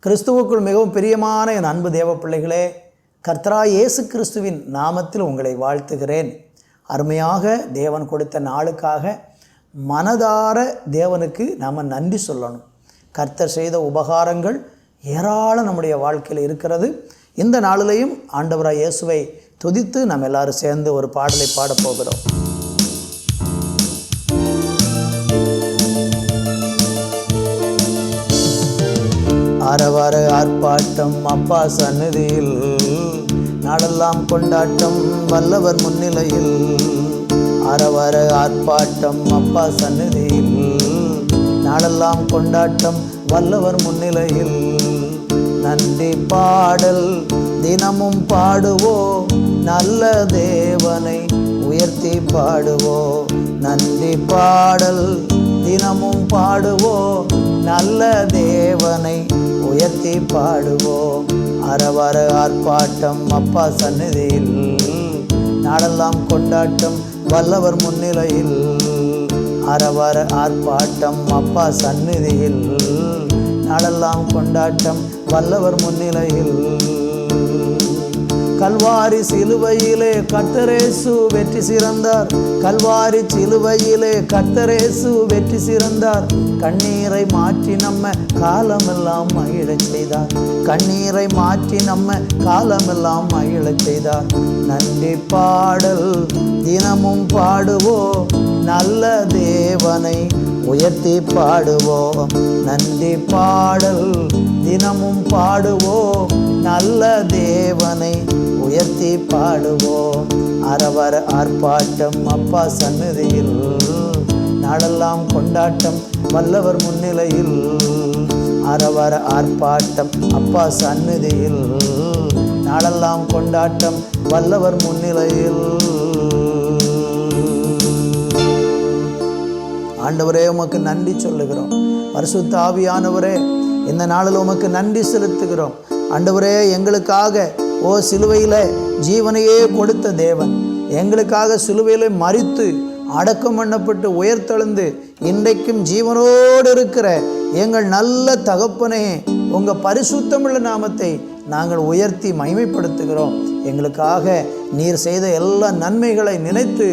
கிறிஸ்துவுக்குள் மிகவும் பிரியமான என் அன்பு தேவ பிள்ளைகளே, கர்த்தராகிய இயேசு கிறிஸ்துவின் நாமத்தில் உங்களை வாழ்த்துகிறேன். அருமையாக தேவன் கொடுத்த நாளுக்காக மனதார தேவனுக்கு நாம் நன்றி சொல்லணும். கர்த்தர் செய்த உபகாரங்கள் ஏராளம் நம்முடைய வாழ்க்கையில் இருக்கிறது. இந்த நாளிலையும் ஆண்டவராகிய இயேசுவை துதித்து நாம் எல்லாரும் சேர்ந்து ஒரு பாடலை பாடப்போகிறோம். ஆரவார ஆர்ப்பாட்டம் அப்பா சந்நிதியில், நாளெல்லாம் கொண்டாட்டம் வல்லவர் முன்னிலையில். ஆரவார ஆர்ப்பாட்டம் அப்பா சந்நிதியில், நாளெல்லாம் கொண்டாட்டம் வல்லவர் முன்னிலையில். நன்றி பாடல் தினமும் பாடுவோம், நல்ல தேவனை உயர்த்தி பாடுவோம். நன்றி பாடல் தினமும் பாடுவோம், நல்ல தேவனை உயர்த்தி பாடுவோம். அரவர ஆர்ப்பாட்டம் அப்பா சந்நிதியில், நாளெல்லாம் கொண்டாட்டம் வல்லவர் முன்னிலையில். அரவர ஆர்ப்பாட்டம் அப்பா சந்நிதியில், நாளெல்லாம் கொண்டாட்டம் வல்லவர் முன்னிலையில். கல்வாரி சிலுவையிலே கர்த்தர் இயேசு வெற்றி சிறந்தார். கல்வாரி சிலுவையிலே கர்த்தர் இயேசு வெற்றி சிறந்தார். கண்ணீரை மாற்றி நம்ம காலமெல்லாம் மகிழச் செய்தார். கண்ணீரை மாற்றி நம்ம காலமெல்லாம் மகிழச் செய்தார். நன்றி பாடல் தினமும் பாடுவோம், நல்ல தேவனை உயர்த்தி பாடுவோம். நன்றி பாடல் தினமும் பாடுவோம், நல்ல தேவனை உயர்த்தி பாடுவோம். அரவர ஆர்ப்பாட்டம் அப்பா சந்நிதியில், நாளெல்லாம் கொண்டாட்டம் வல்லவர் முன்னிலையில். அரவர ஆர்ப்பாட்டம் அப்பா சந்நிதியில், நாளெல்லாம் கொண்டாட்டம் வல்லவர் முன்னிலையில். ஆண்டவரே, உமக்கு நன்றி சொல்லுகிறோம். பரிசுத்த ஆவியானவரே, இந்த நாளில் உமக்கு நன்றி செலுத்துகிறோம். ஆண்டவரே, எங்களுக்காக சிலுவையில் ஜீவனையே கொடுத்த தேவன், எங்களுக்காக சிலுவையில் மரித்து அடக்கம் பண்ணப்பட்டு உயர்த்தெழுந்து இன்றைக்கும் ஜீவனோடு இருக்கிற எங்கள் நல்ல தகப்பனே, உங்கள் பரிசுத்தமுள்ள நாமத்தை நாங்கள் உயர்த்தி மகிமைப்படுத்துகிறோம். எங்களுக்காக நீர் செய்த எல்லா நன்மைகளை நினைத்து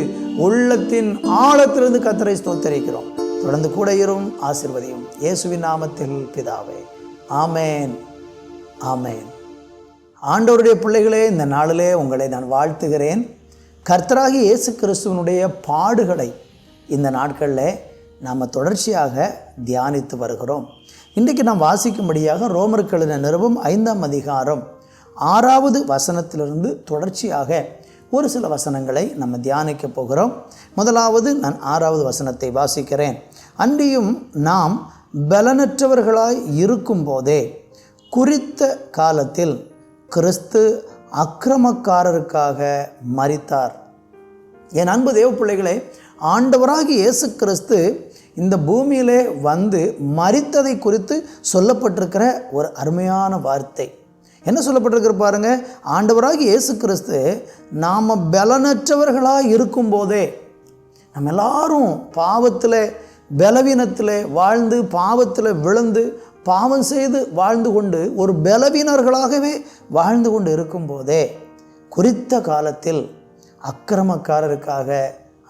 உள்ளத்தின் ஆழத்திலிருந்து கர்த்தரை ஸ்தோத்திரிக்கிறோம். தொடர்ந்து கூட இரும், ஆசீர்வதியும். இயேசுவின் நாமத்தில் பிதாவே, ஆமேன், ஆமேன். ஆண்டவருடைய பிள்ளைகளே, இந்த நாளிலே உங்களை நான் வாழ்த்துகிறேன். கர்த்தராகிய இயேசு கிறிஸ்துவனுடைய பாடுகளை இந்த நாட்களில் நாம் தொடர்ச்சியாக தியானித்து வருகிறோம். இன்றைக்கு நாம் வாசிக்கும்படியாக ரோமருக்கு எழுதின நிருபம் 5ஆம் அதிகாரம் 6வது வசனத்திலிருந்து தொடர்ச்சியாக ஒரு சில வசனங்களை நம்ம தியானிக்க போகிறோம். முதலாவது நான் 6வது வசனத்தை வாசிக்கிறேன். அன்றியும் நாம் பலனற்றவர்களாய் இருக்கும்போதே குறித்த காலத்தில் கிறிஸ்து அக்கிரமக்காரருக்காக மரித்தார். என் அன்பு தேவ பிள்ளைகளே, ஆண்டவராகிய இயேசு கிறிஸ்து இந்த பூமியிலே வந்து மரித்ததை குறித்து சொல்லப்பட்டிருக்கிற ஒரு அருமையான வார்த்தை. என்ன சொல்லப்பட்டிருக்கிற பாருங்க. ஆண்டவராகிய இயேசு கிறிஸ்து நாம் பலனற்றவர்களாக இருக்கும்போதே, நம்ம எல்லாரும் பாவத்தில் பலவீனத்தில் வாழ்ந்து பாவத்தில் விழுந்து பாவம் செய்து வாழ்ந்து கொண்டு ஒரு பலவீனர்களாகவே வாழ்ந்து கொண்டு இருக்கும்போதே குறித்த காலத்தில் அக்கிரமக்காரருக்காக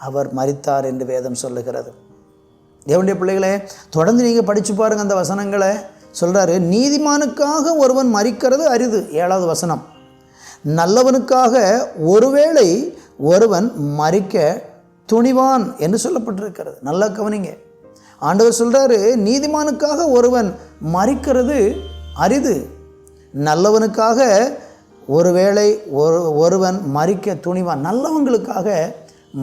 அவர் மரித்தார் என்று வேதம் சொல்லுகிறது. தேவனுடைய பிள்ளைகளே, தொடர்ந்து நீங்கள் படித்து பாருங்கள் அந்த வசனங்களை. சொல்கிறாரு, நீதிமானுக்காக ஒருவன் மரிக்கிறது அரிது. 7வது வசனம். நல்லவனுக்காக ஒருவேளை ஒருவன் மரிக்க துணிவான் என்று சொல்லப்பட்டிருக்கிறது. நல்லா கவனிங்க. ஆண்டவர் சொல்கிறாரு, நீதிமானுக்காக ஒருவன் மரிக்கிறது அரிது, நல்லவனுக்காக ஒருவேளை ஒருவன் மரிக்க துணிவான். நல்லவங்களுக்காக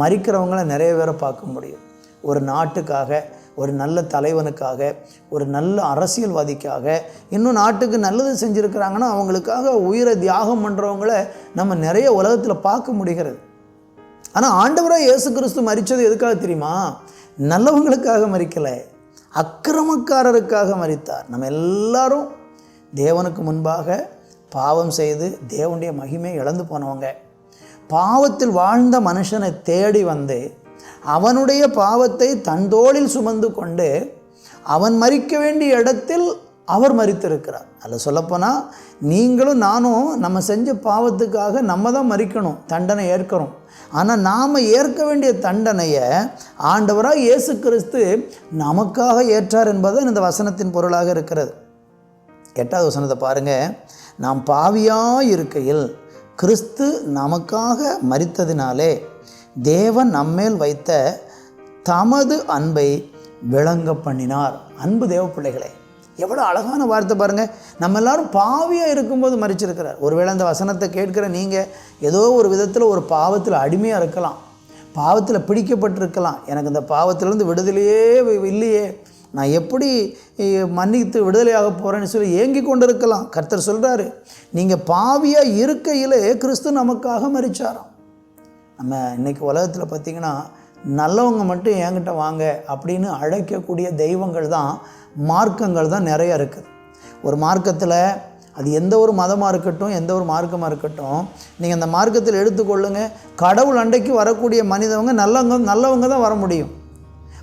மரிக்கிறவங்களை நிறைய பேரை பார்க்க முடியும். ஒரு நாட்டுக்காக, ஒரு நல்ல தலைவனுக்காக, ஒரு நல்ல அரசியல்வாதிக்காக, இன்னும் நாட்டுக்கு நல்லது செஞ்சுருக்கிறாங்கன்னா அவங்களுக்காக உயிரை தியாகம் பண்ணுறவங்கள நம்ம நிறைய உலகத்தில் பார்க்க முடிகிறது. ஆனால் ஆண்டவராக இயேசு கிறிஸ்து மரித்தது எதுக்காக தெரியுமா? நல்லவங்களுக்காக மரிக்கலை, அக்கிரமக்காரருக்காக மரித்தார். நம்ம எல்லாரும் தேவனுக்கு முன்பாக பாவம் செய்து தேவனுடைய மகிமையை இழந்து போனவங்க. பாவத்தில் வாழ்ந்த மனுஷனை தேடி வந்து அவனுடைய பாவத்தை தன் தோளில் சுமந்து கொண்டு அவன் மரிக்க வேண்டிய இடத்தில் அவர் மரித்திருக்கிறார். அதில் சொல்லப்போனால் நீங்களும் நானும் நம்ம செஞ்ச பாவத்துக்காக நம்ம தான் மரிக்கணும், தண்டனை ஏற்கிறோம். ஆனால் நாம் ஏற்க வேண்டிய தண்டனையை ஆண்டவராக இயேசு கிறிஸ்து நமக்காக ஏற்றார் என்பது இந்த வசனத்தின் பொருளாக இருக்கிறது. 8வது வசனத்தை பாருங்கள். நாம் பாவியாக இருக்கையில் கிறிஸ்து நமக்காக மரித்ததினாலே தேவன் நம்மேல் வைத்த தமது அன்பை விளங்க பண்ணினார். அன்பு தேவ பிள்ளைகளே, எவ்வளோ அழகான வார்த்தை பாருங்கள். நம்ம எல்லாரும் பாவியாக இருக்கும்போது மரிச்சிருக்கிறார். ஒருவேளை அந்த வசனத்தை கேட்குற நீங்கள் ஏதோ ஒரு விதத்தில் ஒரு பாவத்தில் அடிமையாக இருக்கலாம், பாவத்தில் பிடிக்கப்பட்டிருக்கலாம். எனக்கு இந்த பாவத்திலேருந்து விடுதலையே இல்லையே, நான் எப்படி மன்னித்து விடுதலையாக போகிறேன்னு சொல்லி ஏங்கி கொண்டு இருக்கலாம். கர்த்தர் சொல்கிறாரு, நீங்கள் பாவியாக இருக்கையிலே கிறிஸ்து நமக்காக மரிச்சாராம். நம்ம இன்றைக்கி உலகத்தில் பார்த்திங்கன்னா நல்லவங்க மட்டும் என்கிட்ட வாங்க அப்படின்னு அழைக்கக்கூடிய தெய்வங்கள் தான், மார்க்கங்கள் தான் நிறைய இருக்குது. ஒரு மார்க்கத்தில் அது எந்த ஒரு மதமாக இருக்கட்டும், எந்த ஒரு மார்க்கமாக இருக்கட்டும், நீங்கள் அந்த மார்க்கத்தில் எடுத்துக்கொள்ளுங்க, கடவுள் அண்டைக்கு வரக்கூடிய மனிதவங்க நல்லவங்க தான் வர முடியும்.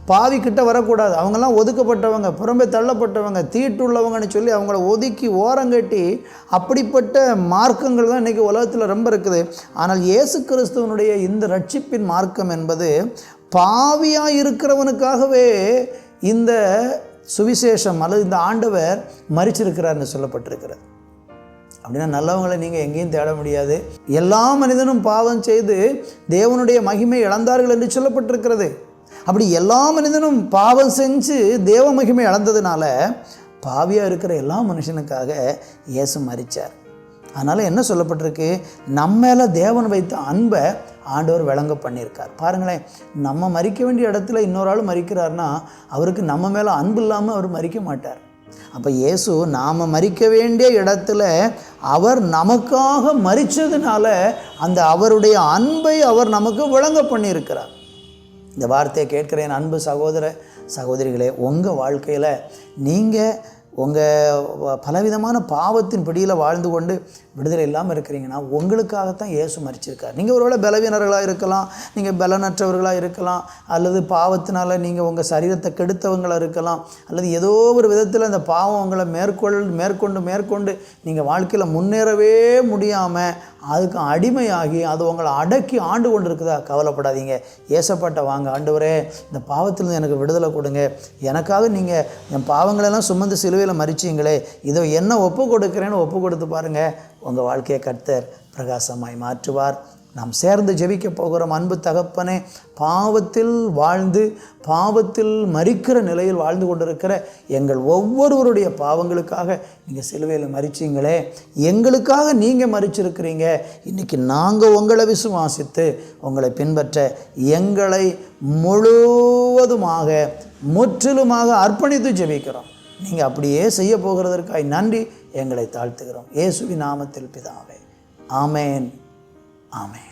பாவிக்கிட்ட வரக்கூடாது. அவங்கெல்லாம் ஒதுக்கப்பட்டவங்க, புறம்பே தள்ளப்பட்டவங்க, தீட்டுள்ளவங்கன்னு சொல்லி அவங்கள ஒதுக்கி ஓரங்கட்டி அப்படிப்பட்ட மார்க்கங்கள் தான் இன்றைக்கி உலகத்தில் ரொம்ப இருக்குது. ஆனால் இயேசு கிறிஸ்துவனுடைய இந்த ரட்சிப்பின் மார்க்கம் என்பது பாவியாக இருக்கிறவனுக்காகவே இந்த சுவிசேஷம் அல்லது இந்த ஆண்டவர் மரிச்சிருக்கிறார்னு சொல்லப்பட்டிருக்கிறது. அப்படின்னா நல்லவங்களை நீங்கள் எங்கேயும் தேட முடியாது. எல்லா மனிதனும் பாவம் செய்து தேவனுடைய மகிமை இழந்தார்கள் என்று சொல்லப்பட்டிருக்கிறது. அப்படி எல்லா மனிதனும் பாவம் செஞ்சு தேவ மகிமை இழந்ததுனால பாவியாக இருக்கிற எல்லா மனுஷனுக்காக இயேசு மரித்தார். அதனால் என்ன சொல்லப்பட்டிருக்கு, நம்ம மேலே தேவன் வைத்த அன்பை ஆண்டவர் விளங்க பண்ணியிருக்கார். பாருங்களேன், நம்ம மரிக்க வேண்டிய இடத்துல இன்னொரு ஆள் மரிக்கிறார்னா அவருக்கு நம்ம மேலே அன்பு இல்லாமல் அவர் மரிக்க மாட்டார். அப்போ இயேசு நாம் மரிக்க வேண்டிய இடத்துல அவர் நமக்காக மரித்ததுனால அந்த அவருடைய அன்பை அவர் நமக்கு விளங்க பண்ணியிருக்கிறார். இந்த வார்த்தையை கேட்குறேன் அன்பு சகோதர சகோதரிகளே, உங்கள் வாழ்க்கையில் நீங்கள் உங்கள் பலவிதமான பாவத்தின் பிடியில் வாழ்ந்து கொண்டு விடுதலை இல்லாமல் இருக்கிறீங்கன்னா உங்களுக்காகத்தான் இயேசு மரிச்சிருக்கார். நீங்கள் ஒருவேளை பலவீனர்களாக இருக்கலாம், நீங்கள் பலனற்றவர்களாக இருக்கலாம், அல்லது பாவத்தினால் நீங்கள் உங்கள் சரீரத்தை கெடுத்தவங்களாக இருக்கலாம், அல்லது ஏதோ ஒரு விதத்தில் அந்த பாவம் உங்களை மேற்கொண்டு நீங்கள் வாழ்க்கையில் முன்னேறவே முடியாமல் அதுக்கு அடிமையாகி அது உங்களை அடக்கி ஆண்டு கொண்டு இருக்குதா, கவலைப்படாதீங்க. ஏசப்பட்ட வாங்க, ஆண்டவரே இந்த பாவத்திலிருந்து எனக்கு விடுதலை கொடுங்க, எனக்காக நீங்கள் என் பாவங்களெல்லாம் சுமந்து சிலுவையில் மரிச்சிங்களே, இதோ என்ன ஒப்பு கொடுக்குறேன்னு ஒப்பு கொடுத்து பாருங்கள், உங்கள் வாழ்க்கையை கர்த்தர் பிரகாசமாய் மாற்றுவார். நாம் சேர்ந்து ஜெபிக்க போகிறோம். அன்பு தகப்பனே, பாவத்தில் வாழ்ந்து பாவத்தில் மரிக்கிற நிலையில் வாழ்ந்து கொண்டிருக்கிற எங்கள் ஒவ்வொருவருடைய பாவங்களுக்காக நீங்கள் சிலுவையில் மரிச்சிங்களே, எங்களுக்காக நீங்கள் மரிச்சிருக்கிறீங்க. இன்றைக்கி நாங்கள் உங்களை விசுவாசித்து உங்களை பின்பற்ற எங்களை முழுவதுமாக முற்றிலுமாக அர்ப்பணித்து ஜெபிக்கிறோம். நீங்கள் அப்படியே செய்ய போகிறதற்காக நன்றி, எங்களை தாழ்த்துகிறோம். இயேசுவின் நாமத்தில் பிதாவே, ஆமேன், ஆமேன்.